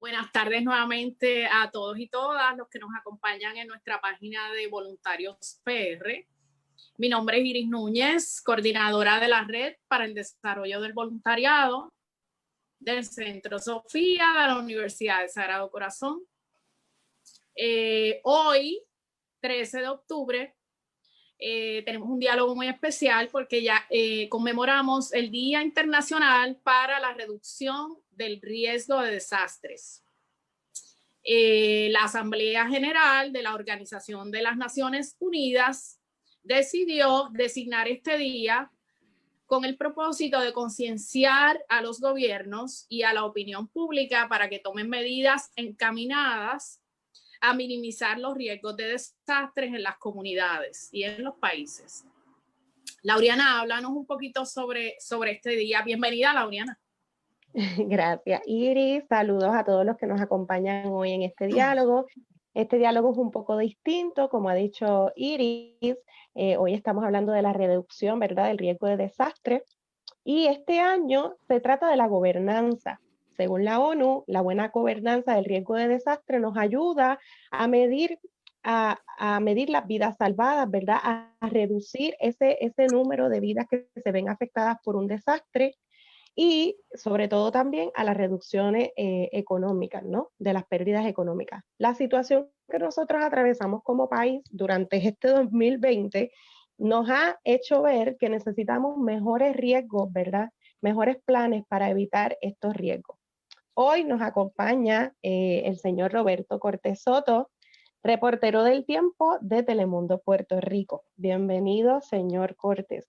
Buenas tardes nuevamente a todos y todas los que nos acompañan en nuestra página de Voluntarios PR. Mi nombre es Iris Núñez, coordinadora de la Red para el Desarrollo del Voluntariado del Centro Sofía de la Universidad del Sagrado Corazón. Hoy, 13 de octubre, tenemos un diálogo muy especial porque ya conmemoramos el Día Internacional para la Reducción del Riesgo de Desastres. La Asamblea General de la Organización de las Naciones Unidas decidió designar este día con el propósito de concienciar a los gobiernos y a la opinión pública para que tomen medidas encaminadas a minimizar los riesgos de desastres en las comunidades y en los países. Lauriana, háblanos un poquito sobre este día. Bienvenida, Lauriana. Gracias, Iris. Saludos a todos los que nos acompañan hoy en este diálogo. Este diálogo es un poco distinto, como ha dicho Iris. Hoy estamos hablando de la reducción, ¿verdad?, del riesgo de desastre. Y este año se trata de la gobernanza. Según la ONU, la buena gobernanza del riesgo de desastre nos ayuda a medir, a medir las vidas salvadas, ¿verdad?, a reducir ese número de vidas que se ven afectadas por un desastre y sobre todo también a las reducciones económicas, ¿no?, de las pérdidas económicas. La situación que nosotros atravesamos como país durante este 2020 nos ha hecho ver que necesitamos mejores riesgos, ¿verdad?, mejores planes para evitar estos riesgos. Hoy nos acompaña el señor Roberto Cortés Soto, reportero del Tiempo de Telemundo Puerto Rico. Bienvenido, señor Cortés.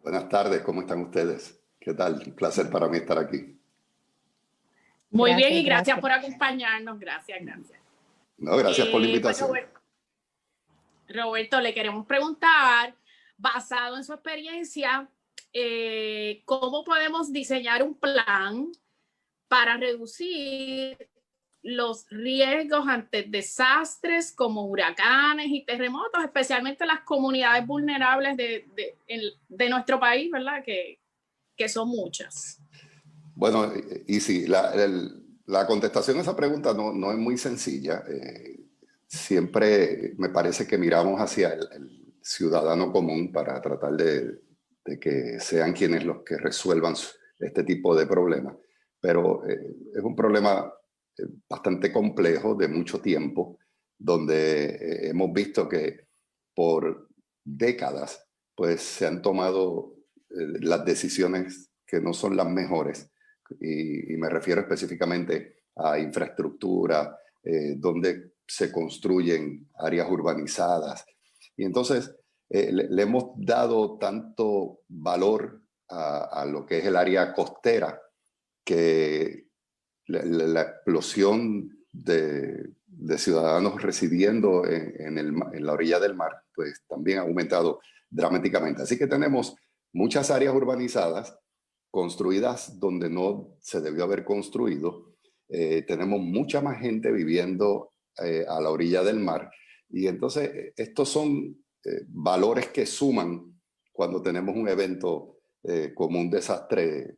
Buenas tardes, ¿cómo están ustedes? ¿Qué tal? Un placer para mí estar aquí. Muy bien, y gracias por acompañarnos. Gracias. No, gracias por la invitación. Pues, Roberto, le queremos preguntar, basado en su experiencia, ¿cómo podemos diseñar un plan para reducir los riesgos ante desastres como huracanes y terremotos, especialmente en las comunidades vulnerables de nuestro país, ¿verdad?, que son muchas? Bueno, y sí, la contestación a esa pregunta no es muy sencilla. Siempre me parece que miramos hacia el ciudadano común para tratar de que sean quienes los que resuelvan este tipo de problemas. Pero es un problema bastante complejo, de mucho tiempo, donde hemos visto que por décadas pues, se han tomado las decisiones que no son las mejores. Y me refiero específicamente a infraestructura, donde se construyen áreas urbanizadas. Y entonces le hemos dado tanto valor a lo que es el área costera, que la explosión de ciudadanos residiendo en la orilla del mar, pues también ha aumentado dramáticamente. Así que tenemos muchas áreas urbanizadas construidas donde no se debió haber construido. Tenemos mucha más gente viviendo a la orilla del mar. Y entonces estos son valores que suman cuando tenemos un evento como un desastre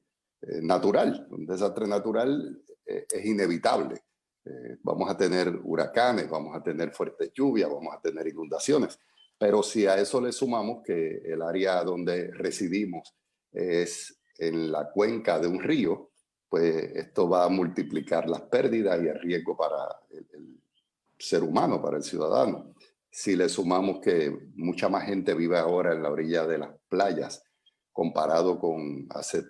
natural. Un desastre natural es inevitable. Vamos a tener huracanes, vamos a tener fuertes lluvias, vamos a tener inundaciones. Pero si a eso le sumamos que el área donde residimos es en la cuenca de un río, pues esto va a multiplicar las pérdidas y el riesgo para el ser humano, para el ciudadano. Si le sumamos que mucha más gente vive ahora en la orilla de las playas comparado con hace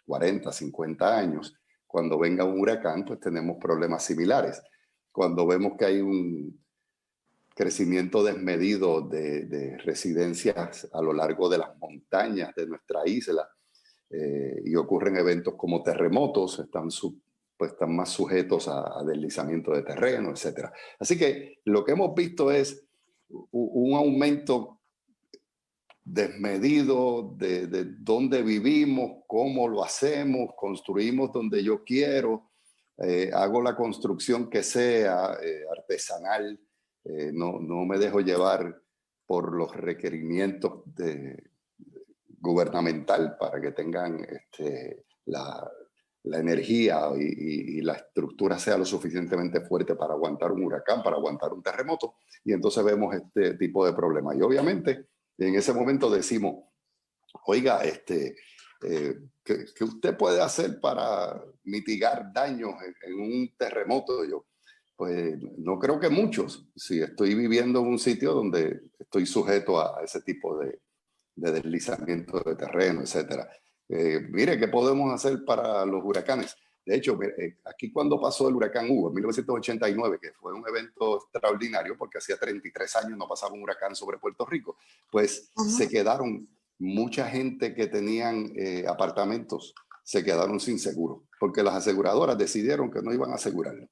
40, 50 años, cuando venga un huracán, pues tenemos problemas similares. Cuando vemos que hay un crecimiento desmedido de residencias a lo largo de las montañas de nuestra isla, y ocurren eventos como terremotos, están más sujetos a deslizamiento de terreno, etc. Así que lo que hemos visto es un aumento desmedido de dónde vivimos, cómo lo hacemos, construimos donde yo quiero, hago la construcción que sea artesanal, no me dejo llevar por los requerimientos gubernamental para que tengan la energía y la estructura sea lo suficientemente fuerte para aguantar un huracán, para aguantar un terremoto, y entonces vemos este tipo de problemas. Y obviamente en ese momento decimos, oiga, ¿qué usted puede hacer para mitigar daños en un terremoto? Yo, pues no creo que muchos, si estoy viviendo en un sitio donde estoy sujeto a ese tipo de deslizamiento de terreno, etcétera. Mire, ¿qué podemos hacer para los huracanes? De hecho, aquí cuando pasó el huracán Hugo en 1989, que fue un evento extraordinario porque hacía 33 años no pasaba un huracán sobre Puerto Rico, pues se quedaron mucha gente que tenían apartamentos, se quedaron sin seguro, porque las aseguradoras decidieron que no iban a asegurarlo.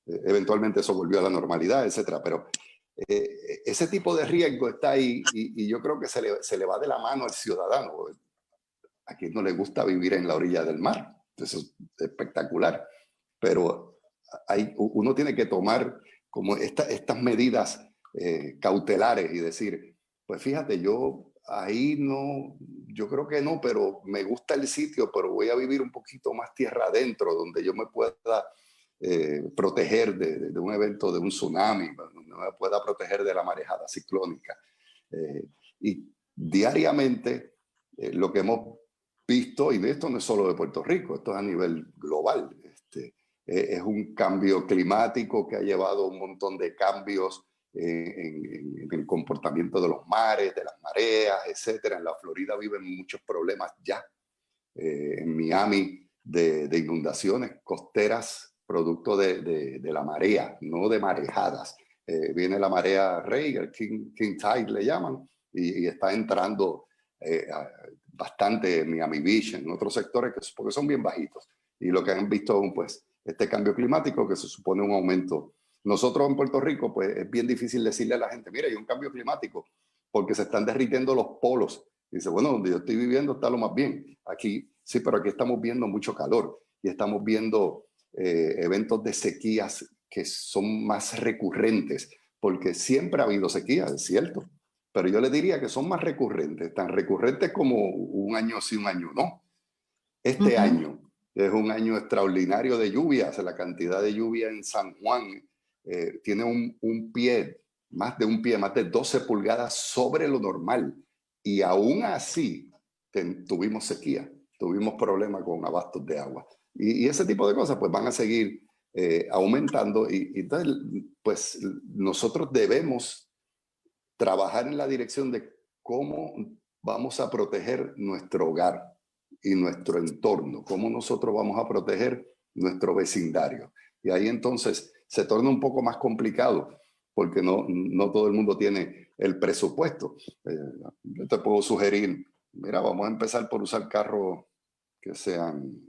Eventualmente eso volvió a la normalidad, etcétera, pero ese tipo de riesgo está ahí y yo creo que se le va de la mano al ciudadano. A quien no le gusta vivir en la orilla del mar, eso es espectacular, pero uno tiene que tomar como estas medidas cautelares y decir, pues fíjate, yo ahí no, yo creo que no, pero me gusta el sitio, pero voy a vivir un poquito más tierra adentro, donde yo me pueda proteger de un evento, de un tsunami, donde me pueda proteger de la marejada ciclónica. Y diariamente lo que hemos visto, y esto no es solo de Puerto Rico, esto es a nivel global, es un cambio climático que ha llevado un montón de cambios en el comportamiento de los mares, de las mareas, etcétera. En la Florida viven muchos problemas ya. En Miami de inundaciones costeras producto de la marea, no de marejadas. Viene la marea rey, el King Tide le llaman, y está entrando bastante en Miami Beach, en otros sectores porque son bien bajitos. Y lo que han visto, pues, este cambio climático que se supone un aumento. Nosotros en Puerto Rico, pues, es bien difícil decirle a la gente, mira, hay un cambio climático porque se están derritiendo los polos. Y dice, bueno, donde yo estoy viviendo está lo más bien. Aquí, sí, pero aquí estamos viendo mucho calor y estamos viendo eventos de sequías que son más recurrentes, porque siempre ha habido sequías, es cierto, pero yo le diría que son más recurrentes, tan recurrentes como un año sí, un año no. Este año es un año extraordinario de lluvias, la cantidad de lluvia en San Juan tiene un pie, más de un pie, más de 12 pulgadas sobre lo normal, y aún así tuvimos sequía, tuvimos problemas con abastos de agua. Y ese tipo de cosas pues van a seguir aumentando y entonces pues nosotros debemos trabajar en la dirección de cómo vamos a proteger nuestro hogar y nuestro entorno, cómo nosotros vamos a proteger nuestro vecindario. Y ahí entonces se torna un poco más complicado porque no todo el mundo tiene el presupuesto. Yo te puedo sugerir, mira, vamos a empezar por usar carros que sean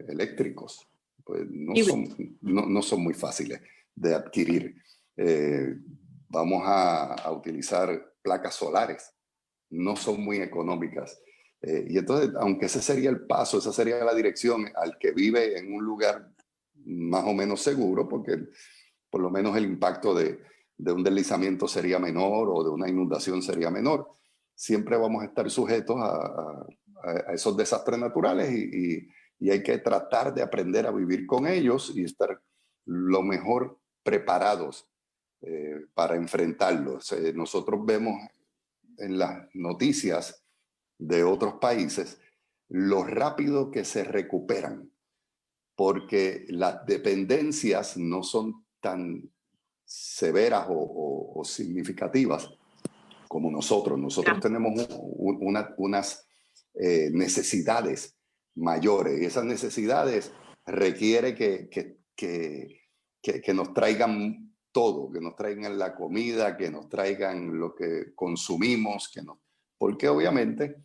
eléctricos. Pues no son muy fáciles de adquirir. Vamos a utilizar placas solares, no son muy económicas. Y entonces, aunque ese sería el paso, esa sería la dirección al que vive en un lugar más o menos seguro, porque por lo menos el impacto de un deslizamiento sería menor o de una inundación sería menor, siempre vamos a estar sujetos a esos desastres naturales y hay que tratar de aprender a vivir con ellos y estar lo mejor preparados para enfrentarlos. Nosotros vemos en las noticias de otros países lo rápido que se recuperan, porque las dependencias no son tan severas o significativas como nosotros. Nosotros tenemos unas necesidades mayores y esas necesidades requiere que nos traigan todo, que nos traigan la comida, que nos traigan lo que consumimos, porque obviamente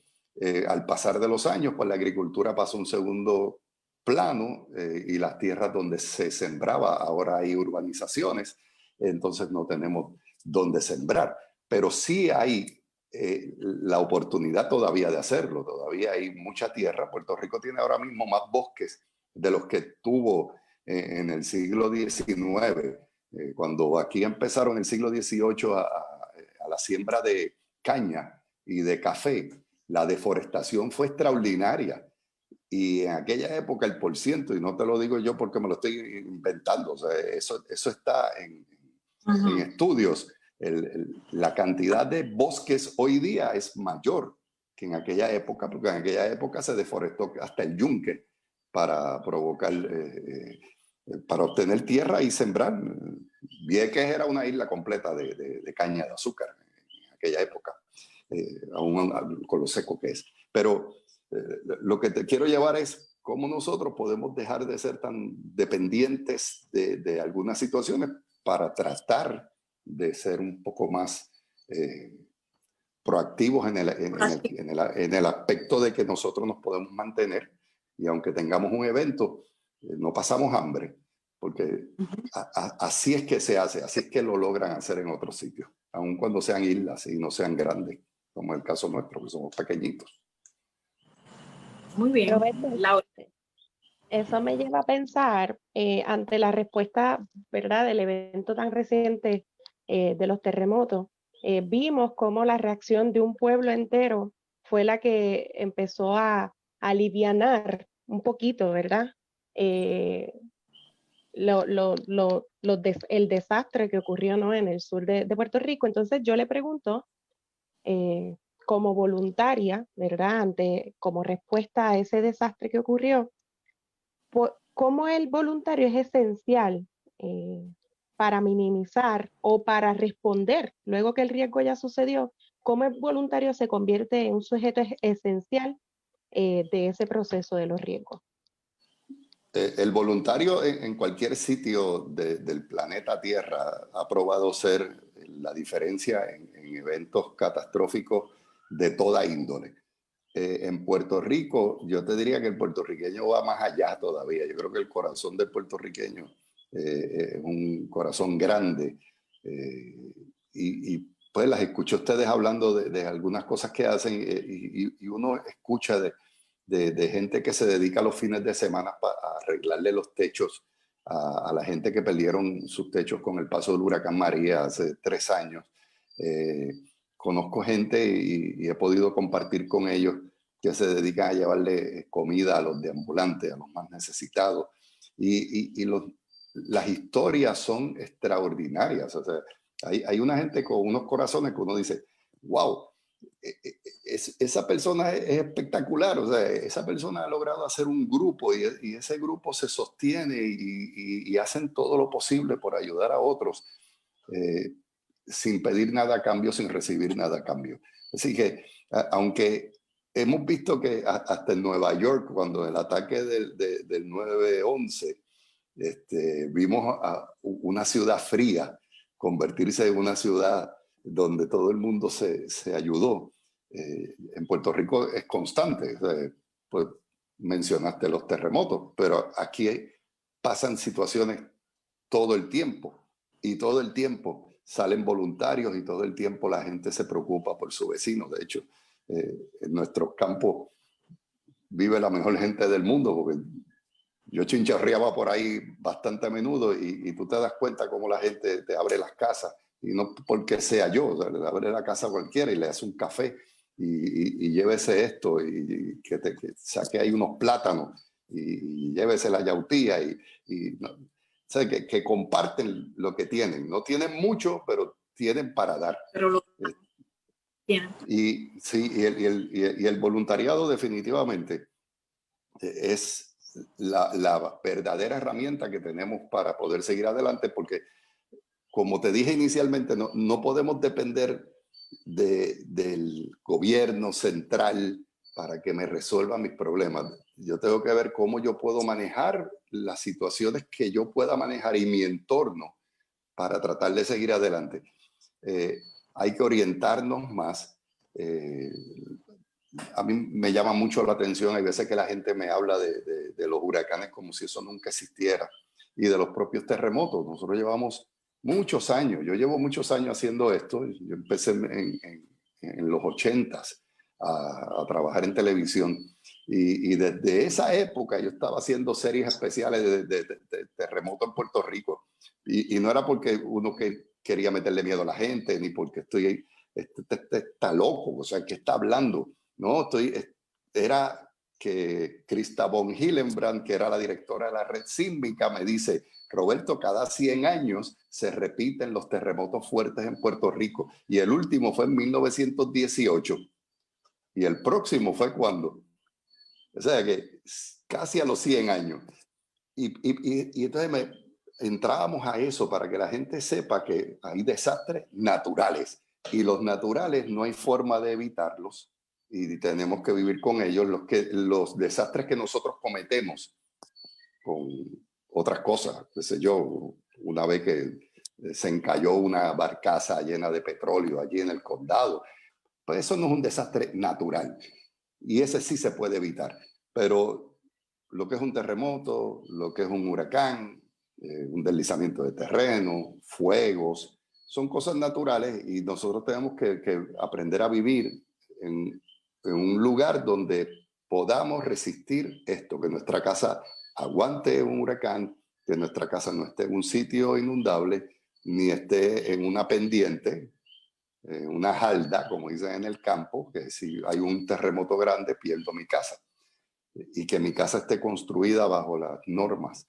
al pasar de los años, pues la agricultura pasa a un segundo plano y las tierras donde se sembraba, ahora hay urbanizaciones, entonces no tenemos dónde sembrar, pero sí hay la oportunidad todavía de hacerlo, todavía hay mucha tierra. Puerto Rico tiene ahora mismo más bosques de los que tuvo en el siglo XIX. Cuando aquí empezaron en el siglo XVIII a la siembra de caña y de café, la deforestación fue extraordinaria Y en aquella época el porciento, y no te lo digo yo porque me lo estoy inventando, o sea, eso está en estudios, la cantidad de bosques hoy día es mayor que en aquella época, porque en aquella época se deforestó hasta el yunque para provocar, para obtener tierra y sembrar. Vieques era una isla completa de caña de azúcar en aquella época, aún con lo seco que es. Pero lo que te quiero llevar es cómo nosotros podemos dejar de ser tan dependientes de algunas situaciones para tratar de ser un poco más proactivos en el aspecto de que nosotros nos podemos mantener y aunque tengamos un evento, no pasamos hambre, porque así es que se hace, así es que lo logran hacer en otros sitios, aun cuando sean islas y no sean grandes, como es el caso nuestro, que somos pequeñitos. Muy bien, Laura. Eso me lleva a pensar, ante la respuesta, ¿verdad?, del evento tan reciente de los terremotos, vimos cómo la reacción de un pueblo entero fue la que empezó a alivianar un poquito, ¿verdad?, el desastre que ocurrió, ¿no?, en el sur de Puerto Rico. Entonces yo le pregunto, como voluntaria, ¿verdad?, como respuesta a ese desastre que ocurrió, cómo el voluntario es esencial para minimizar o para responder luego que el riesgo ya sucedió, cómo el voluntario se convierte en un sujeto esencial de ese proceso de los riesgos. El voluntario en cualquier sitio del planeta Tierra ha probado ser la diferencia en eventos catastróficos de toda índole. En Puerto Rico, yo te diría que el puertorriqueño va más allá todavía. Yo creo que el corazón del puertorriqueño es un corazón grande. Y pues las escucho a ustedes hablando de algunas cosas que hacen y uno escucha de gente que se dedica los fines de semana a arreglarle los techos a la gente que perdieron sus techos con el paso del huracán María hace 3 años. Conozco gente y he podido compartir con ellos que se dedican a llevarle comida a los deambulantes, a los más necesitados. Las historias son extraordinarias. O sea, hay una gente con unos corazones que uno dice, wow, esa persona es espectacular. O sea, esa persona ha logrado hacer un grupo y ese grupo se sostiene y hacen todo lo posible por ayudar a otros. Sin pedir nada a cambio, sin recibir nada a cambio. Así que, aunque hemos visto que hasta en Nueva York, cuando el ataque del 9/11, vimos a una ciudad fría convertirse en una ciudad donde todo el mundo se ayudó. En Puerto Rico es constante. Pues mencionaste los terremotos, pero aquí pasan situaciones todo el tiempo y todo el tiempo salen voluntarios y todo el tiempo la gente se preocupa por su vecino. De hecho, en nuestros campos vive la mejor gente del mundo, porque yo chincharreaba por ahí bastante a menudo y tú te das cuenta cómo la gente te abre las casas, y no porque sea yo, o sea, le abre la casa a cualquiera y le hace un café y llévese esto y que saque ahí unos plátanos y llévese la yautía no, o sea, que comparten lo que tienen. No tienen mucho, pero tienen para dar. Pero lo tienen. Y sí, y el voluntariado definitivamente es la verdadera herramienta que tenemos para poder seguir adelante, porque como te dije inicialmente, no podemos depender del gobierno central para que me resuelva mis problemas. Yo tengo que ver cómo yo puedo manejar las situaciones que yo pueda manejar y mi entorno para tratar de seguir adelante. Hay que orientarnos más. A mí me llama mucho la atención, hay veces que la gente me habla de los huracanes como si eso nunca existiera, y de los propios terremotos. Nosotros llevamos muchos años, yo llevo muchos años haciendo esto. Yo empecé en los 80s a trabajar en televisión, y desde esa época yo estaba haciendo series especiales de terremoto en Puerto Rico, y no era porque uno quería meterle miedo a la gente, ni porque está loco, o sea, que está hablando. No, era que Krista von Hillenbrand, que era la directora de la red sísmica, me dice: Roberto, cada 100 años se repiten los terremotos fuertes en Puerto Rico, y el último fue en 1918. Y el próximo fue cuando. O sea que casi a los 100 años. Y entonces entrábamos a eso para que la gente sepa que hay desastres naturales. Y los naturales no hay forma de evitarlos. Y tenemos que vivir con ellos. Los desastres que nosotros cometemos con otras cosas. Qué sé yo, una vez que se encalló una barcaza llena de petróleo allí en el condado. Pues eso no es un desastre natural. Y ese sí se puede evitar. Pero lo que es un terremoto, lo que es un huracán, un deslizamiento de terreno, fuegos, son cosas naturales y nosotros tenemos que aprender a vivir en un lugar donde podamos resistir esto, que nuestra casa aguante un huracán, que nuestra casa no esté en un sitio inundable, ni esté en una pendiente, una halda, como dicen en el campo, que si hay un terremoto grande pierdo mi casa, y que mi casa esté construida bajo las normas.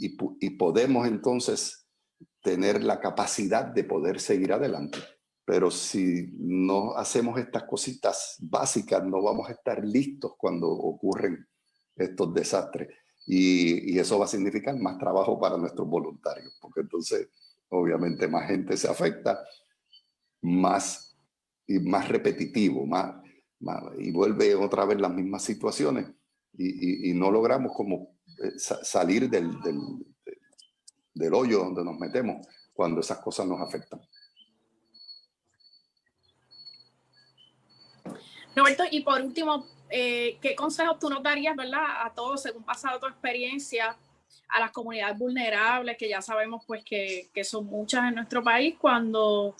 Y podemos entonces tener la capacidad de poder seguir adelante. Pero si no hacemos estas cositas básicas, no vamos a estar listos cuando ocurren estos desastres. Y eso va a significar más trabajo para nuestros voluntarios, porque entonces obviamente más gente se afecta, más repetitivo, y vuelve otra vez las mismas situaciones y no logramos como salir del hoyo donde nos metemos cuando esas cosas nos afectan. Roberto, y por último, ¿qué consejos tú nos darías, verdad, a todos, según pasado tu experiencia, a las comunidades vulnerables, que ya sabemos pues que son muchas en nuestro país, cuando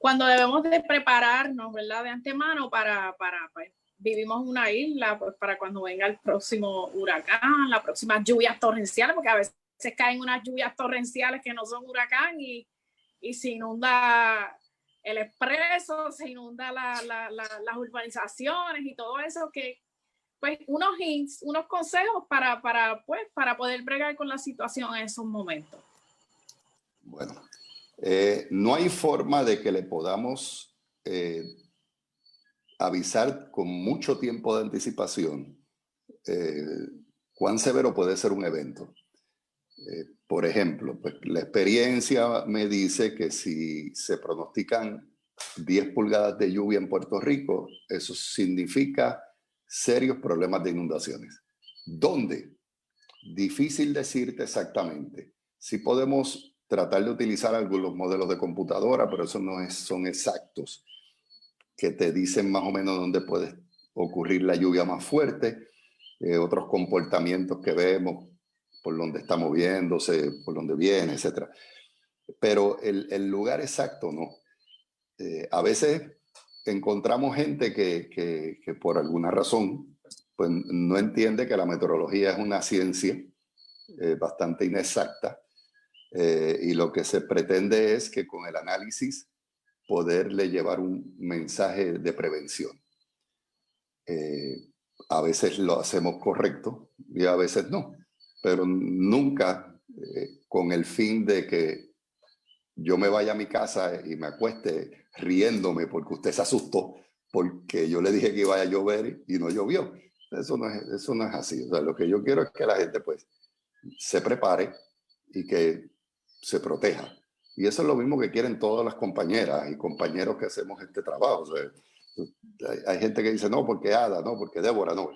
debemos de prepararnos, ¿verdad?, de antemano para pues, vivimos en una isla, pues para cuando venga el próximo huracán, las próximas lluvias torrenciales, porque a veces caen unas lluvias torrenciales que no son huracán y se inunda el expreso, se inunda las urbanizaciones y todo eso, que pues unos hints, unos consejos para poder bregar con la situación en esos momentos. Bueno, no hay forma de que le podamos avisar con mucho tiempo de anticipación cuán severo puede ser un evento. Por ejemplo, pues la experiencia me dice que si se pronostican 10 pulgadas de lluvia en Puerto Rico, eso significa serios problemas de inundaciones. ¿Dónde? Difícil decirte exactamente. Sí podemos tratar de utilizar algunos modelos de computadora, pero eso no son exactos, que te dicen más o menos dónde puede ocurrir la lluvia más fuerte, otros comportamientos que vemos, por donde está moviéndose, por donde viene, etc. Pero el lugar exacto no. A veces encontramos gente que por alguna razón pues, no entiende que la meteorología es una ciencia bastante inexacta, y lo que se pretende es que con el análisis poderle llevar un mensaje de prevención. A veces lo hacemos correcto y a veces no, pero nunca con el fin de que yo me vaya a mi casa y me acueste riéndome porque usted se asustó porque yo le dije que iba a llover y no llovió. Eso no es así. O sea, lo que yo quiero es que la gente pues se prepare y que se proteja. Y eso es lo mismo que quieren todas las compañeras y compañeros que hacemos este trabajo. O sea, hay gente que dice, no, porque Ada, no, porque Débora, no.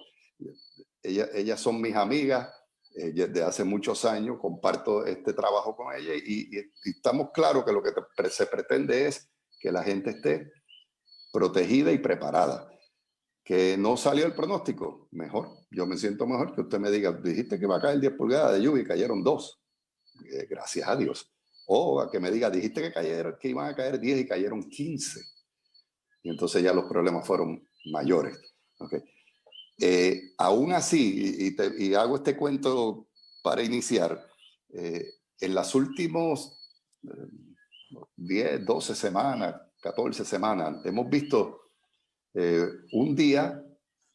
Ellas son mis amigas desde hace muchos años, comparto este trabajo con ellas y estamos claros que lo que se pretende es que la gente esté protegida y preparada. Que no salió el pronóstico, mejor. Yo me siento mejor que usted me diga, dijiste que va a caer 10 pulgadas de lluvia y cayeron 2. Gracias a Dios. O a que me diga, dijiste que iban a caer 10 y cayeron 15. Y entonces ya los problemas fueron mayores. Okay. Aún así, y hago este cuento para iniciar, en las últimas 10, 12 semanas, 14 semanas, hemos visto un día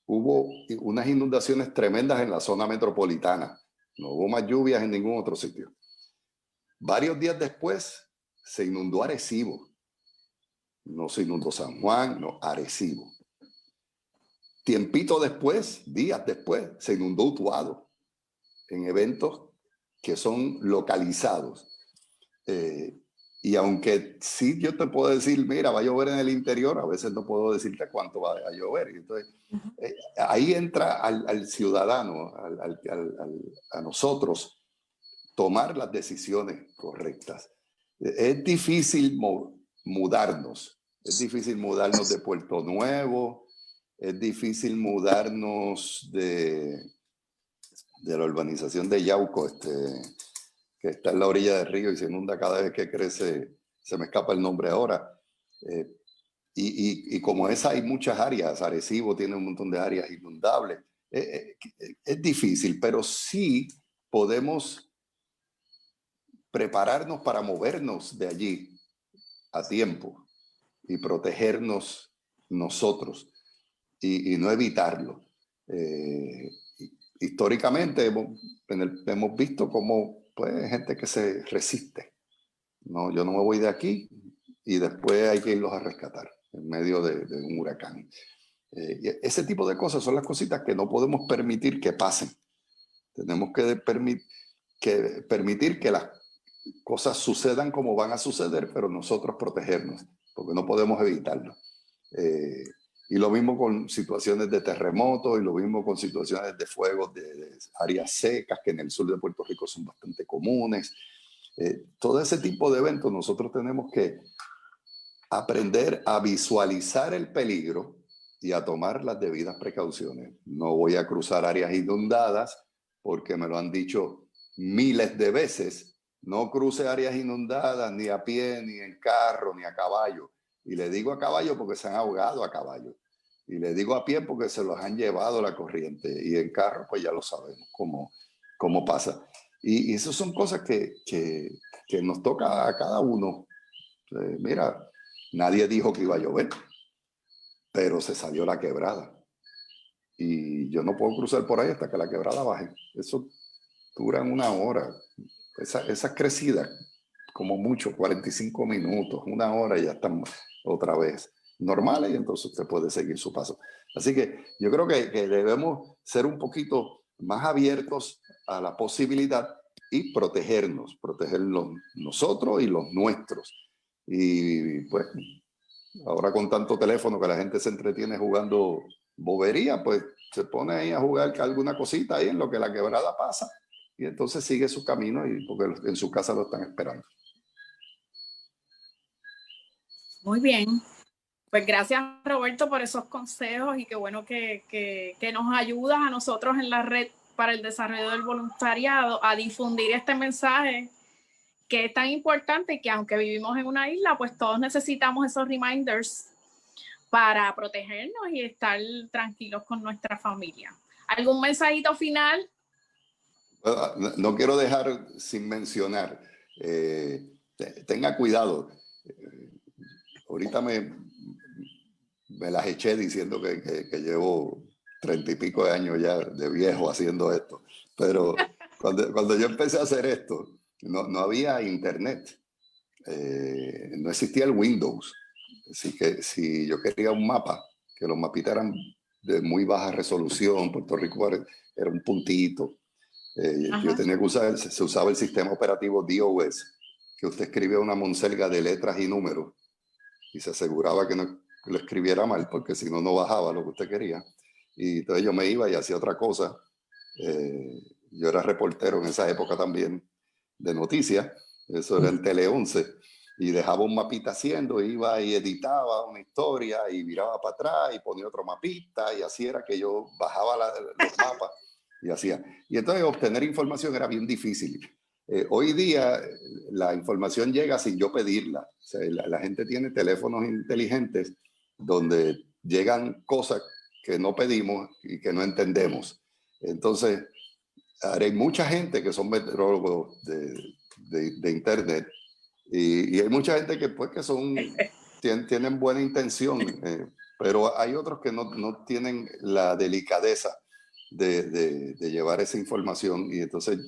hubo unas inundaciones tremendas en la zona metropolitana. No hubo más lluvias en ningún otro sitio. Varios días después se inundó Arecibo. No se inundó San Juan, no, Arecibo. Tiempito después, días después, se inundó Utuado en eventos que son localizados. Y aunque sí yo te puedo decir, mira, va a llover en el interior, a veces no puedo decirte cuánto va a llover. Entonces, ahí entra al ciudadano, a nosotros, tomar las decisiones correctas. Es difícil mudarnos. Es difícil mudarnos de Puerto Nuevo. Es difícil mudarnos de la urbanización de Yauco, que está en la orilla del río y se inunda cada vez que crece. Se me escapa el nombre ahora. Y como esa hay muchas áreas. Arecibo tiene un montón de áreas inundables. Es difícil, pero sí podemos prepararnos para movernos de allí a tiempo y protegernos nosotros y no evitarlo. Históricamente hemos visto cómo pues, gente que se resiste. No, yo no me voy de aquí y después hay que irlos a rescatar en medio de un huracán. Ese tipo de cosas son las cositas que no podemos permitir que pasen. Tenemos que permitir que las cosas sucedan como van a suceder, pero nosotros protegernos, porque no podemos evitarlo. Y lo mismo con situaciones de terremotos, y lo mismo con situaciones de fuegos de áreas secas, que en el sur de Puerto Rico son bastante comunes. Todo ese tipo de eventos nosotros tenemos que aprender a visualizar el peligro y a tomar las debidas precauciones. No voy a cruzar áreas inundadas porque me lo han dicho miles de veces. No cruce áreas inundadas ni a pie, ni en carro, ni a caballo. Y le digo a caballo porque se han ahogado a caballo. Y le digo a pie porque se los han llevado la corriente. Y en carro, pues ya lo sabemos cómo pasa. Y esas son cosas que nos toca a cada uno. Mira, nadie dijo que iba a llover, pero se salió la quebrada. Y yo no puedo cruzar por ahí hasta que la quebrada baje. Eso dura una hora. Esas crecidas, como mucho, 45 minutos, una hora y ya están otra vez normales y entonces usted puede seguir su paso. Así que yo creo que debemos ser un poquito más abiertos a la posibilidad y protegernos nosotros y los nuestros. Y pues ahora con tanto teléfono que la gente se entretiene jugando bobería, pues se pone ahí a jugar alguna cosita ahí en lo que la quebrada pasa. Y entonces sigue su camino y porque en su casa lo están esperando. Muy bien. Pues gracias, Roberto, por esos consejos y qué bueno que nos ayudas a nosotros en la red para el desarrollo del voluntariado a difundir este mensaje que es tan importante y que aunque vivimos en una isla, pues todos necesitamos esos reminders para protegernos y estar tranquilos con nuestra familia. ¿Algún mensajito final? No quiero dejar sin mencionar, tenga cuidado. Ahorita me las eché diciendo que llevo 30 y pico de años ya de viejo haciendo esto. Pero cuando yo empecé a hacer esto, no había internet. No existía el Windows. Así que si yo quería un mapa, que los mapitas eran de muy baja resolución, Puerto Rico era un puntito. Yo tenía que se usaba el sistema operativo DOS, que usted escribía una monserga de letras y números y se aseguraba que no lo escribiera mal, porque si no, no bajaba lo que usted quería. Y entonces yo me iba y hacía otra cosa. Yo era reportero en esa época también de noticias, eso era en Tele 11, y dejaba un mapita haciendo, iba y editaba una historia y viraba para atrás y ponía otro mapita y así era que yo bajaba los mapas y hacía. Y entonces obtener información era bien difícil. Hoy día la información llega sin yo pedirla. O sea, la gente tiene teléfonos inteligentes donde llegan cosas que no pedimos y que no entendemos. Entonces, hay mucha gente que son meteorólogos de internet y hay mucha gente que pues que tienen buena intención, pero hay otros que no tienen la delicadeza de llevar esa información y entonces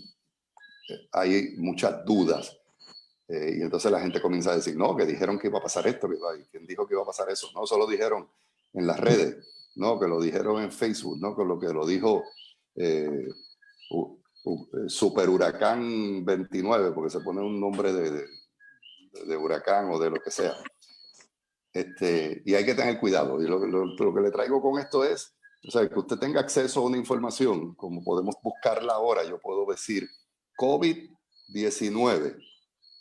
hay muchas dudas. Y entonces la gente comienza a decir, no, que dijeron que iba a pasar esto, ¿quién dijo que iba a pasar eso? No, solo dijeron en las redes, no, que lo dijeron en Facebook, no, con lo que lo dijo Super Huracán 29, porque se pone un nombre de huracán o de lo que sea. Y hay que tener cuidado. Y lo que le traigo con esto es, o sea, que usted tenga acceso a una información, como podemos buscarla ahora. Yo puedo decir COVID-19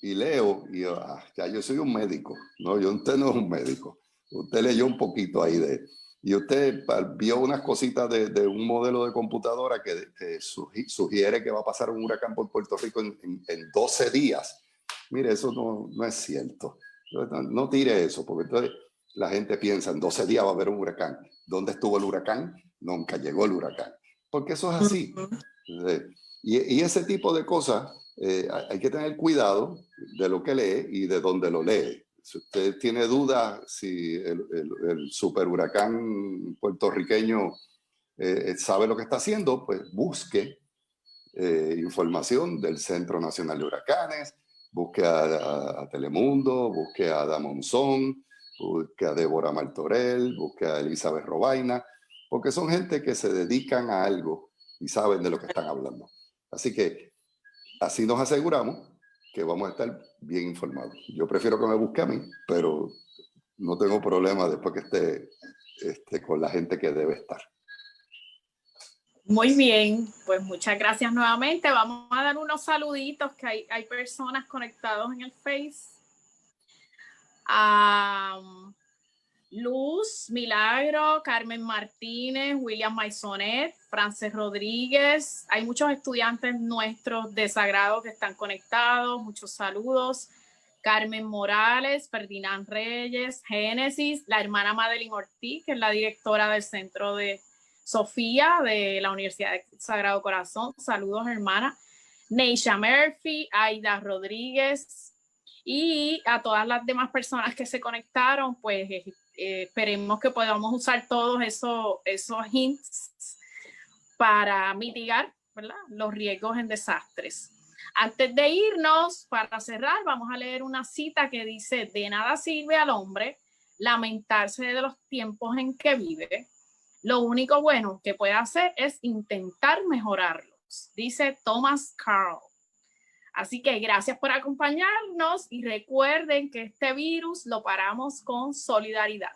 y leo, y ya yo soy un médico, ¿no? Usted no es un médico. Usted leyó un poquito ahí y usted vio unas cositas de un modelo de computadora que sugiere que va a pasar un huracán por Puerto Rico en 12 días. Mire, eso no es cierto. No tire eso, porque entonces la gente piensa, en 12 días va a haber un huracán. ¿Dónde estuvo el huracán? Nunca llegó el huracán. Porque eso es así. Y ese tipo de cosas, hay que tener cuidado de lo que lee y de dónde lo lee. Si usted tiene dudas si el super huracán puertorriqueño sabe lo que está haciendo, pues busque información del Centro Nacional de Huracanes, busque a Telemundo, busque a Ada Monzón, busque a Débora Martorell, busque a Elizabeth Robaina, porque son gente que se dedican a algo y saben de lo que están hablando. Así que así nos aseguramos que vamos a estar bien informados. Yo prefiero que me busque a mí, pero no tengo problema después que esté con la gente que debe estar. Muy bien, pues muchas gracias nuevamente. Vamos a dar unos saluditos que hay personas conectadas en el Face. Luz, Milagro, Carmen Martínez, William Maisonet, Frances Rodríguez. Hay muchos estudiantes nuestros de Sagrado que están conectados. Muchos saludos. Carmen Morales, Ferdinand Reyes, Génesis, la hermana Madeline Ortiz, que es la directora del Centro de Sofía de la Universidad de Sagrado Corazón. Saludos, hermana. Neisha Murphy, Aida Rodríguez y a todas las demás personas que se conectaron, pues esperemos que podamos usar todos esos hints para mitigar, ¿verdad?, los riesgos en desastres. Antes de irnos, para cerrar, vamos a leer una cita que dice: de nada sirve al hombre lamentarse de los tiempos en que vive. Lo único bueno que puede hacer es intentar mejorarlos, dice Thomas Carl. Así que gracias por acompañarnos y recuerden que este virus lo paramos con solidaridad.